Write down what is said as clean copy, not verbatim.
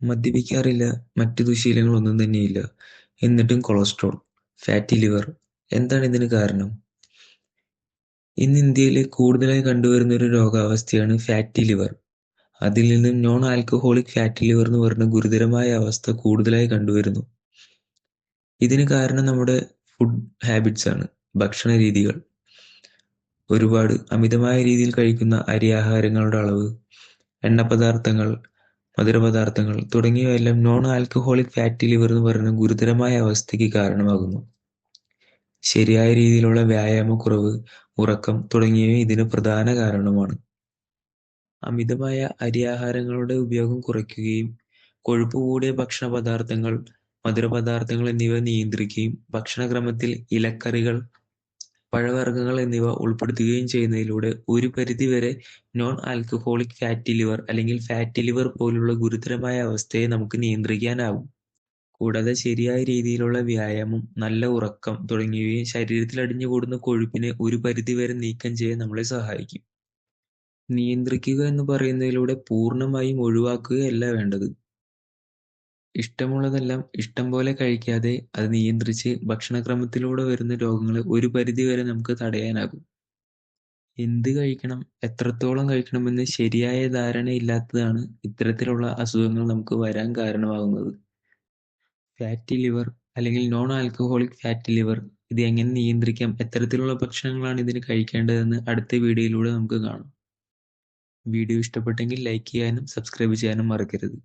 മദ്യപിക്കാറില്ല, മറ്റ് ദുശ്ശീലങ്ങളൊന്നും തന്നെയില്ല. എന്നിട്ടും കൊളസ്ട്രോൾ, ഫാറ്റി ലിവർ. എന്താണ് ഇതിന് കാരണം? ഇന്ന് ഇന്ത്യയിൽ കൂടുതലായി കണ്ടുവരുന്ന ഒരു രോഗാവസ്ഥയാണ് ഫാറ്റി ലിവർ. അതിൽ നിന്നും നോൺ ആൽക്കഹോളിക് ഫാറ്റി ലിവർ എന്ന് പറയുന്ന ഗുരുതരമായ അവസ്ഥ കൂടുതലായി കണ്ടുവരുന്നു. ഇതിന് കാരണം നമ്മുടെ ഫുഡ് ഹാബിറ്റ്സ് ആണ്, ഭക്ഷണ രീതികൾ. ഒരുപാട് അമിതമായ രീതിയിൽ കഴിക്കുന്ന അരിയാഹാരങ്ങളുടെ അളവ്, എണ്ണപദാർത്ഥങ്ങൾ, മധുരപദാർത്ഥങ്ങൾ തുടങ്ങിയവയെല്ലാം നോൺ ആൽക്കഹോളിക് ഫാറ്റി ലിവർ എന്ന് പറയുന്ന ഗുരുതരമായ അവസ്ഥയ്ക്ക് കാരണമാകുന്നു. ശരിയായ രീതിയിലുള്ള വ്യായാമക്കുറവ്, ഉറക്കം തുടങ്ങിയവ ഇതിന് പ്രധാന കാരണമാണ്. അമിതമായ അരിയാഹാരങ്ങളുടെ ഉപയോഗം കുറയ്ക്കുകയും കൊഴുപ്പ് കൂടിയ ഭക്ഷണ പദാർത്ഥങ്ങൾ, മധുരപദാർത്ഥങ്ങൾ എന്നിവ നിയന്ത്രിക്കുകയും ഭക്ഷണക്രമത്തിൽ ഇലക്കറികൾ, പഴവർഗ്ഗങ്ങൾ എന്നിവ ഉൾപ്പെടുത്തുകയും ചെയ്യുന്നതിലൂടെ ഒരു പരിധിവരെ നോൺ ആൽക്കഹോളിക് ഫാറ്റി ലിവർ അല്ലെങ്കിൽ ഫാറ്റി ലിവർ പോലുള്ള ഗുരുതരമായ അവസ്ഥയെ നമുക്ക് നിയന്ത്രിക്കാനാവും. കൂടാതെ ശരിയായ രീതിയിലുള്ള വ്യായാമം, നല്ല ഉറക്കം തുടങ്ങിയവയും ശരീരത്തിൽ അടിഞ്ഞുകൂടുന്ന കൊഴുപ്പിനെ ഒരു പരിധിവരെ നീക്കം ചെയ്യാൻ നമ്മളെ സഹായിക്കും. നിയന്ത്രിക്കുക എന്ന് പറയുന്നതിലൂടെ പൂർണ്ണമായും ഒഴിവാക്കുകയല്ല വേണ്ടത്. ഇഷ്ടമുള്ളതെല്ലാം ഇഷ്ടം പോലെ കഴിക്കാതെ അത് നിയന്ത്രിച്ച് ഭക്ഷണക്രമത്തിലൂടെ വരുന്ന രോഗങ്ങളെ ഒരു പരിധിവരെ നമുക്ക് തടയാനാകും. എന്ത് കഴിക്കണം, എത്രത്തോളം കഴിക്കണമെന്ന് ശരിയായ ധാരണയില്ലാത്തതാണ് ഇത്തരത്തിലുള്ള അസുഖങ്ങൾ നമുക്ക് വരാൻ കാരണമാകുന്നത്. ഫാറ്റി ലിവർ അല്ലെങ്കിൽ നോൺ ആൽക്കഹോളിക് ഫാറ്റി ലിവർ ഇത് എങ്ങനെ നിയന്ത്രിക്കാം, എത്തരത്തിലുള്ള ഭക്ഷണങ്ങളാണ് ഇതിന് കഴിക്കേണ്ടതെന്ന് അടുത്ത വീഡിയോയിലൂടെ നമുക്ക് കാണാം. വീഡിയോ ഇഷ്ടപ്പെട്ടെങ്കിൽ ലൈക്ക് ചെയ്യാനും സബ്സ്ക്രൈബ് ചെയ്യാനും മറക്കരുത്.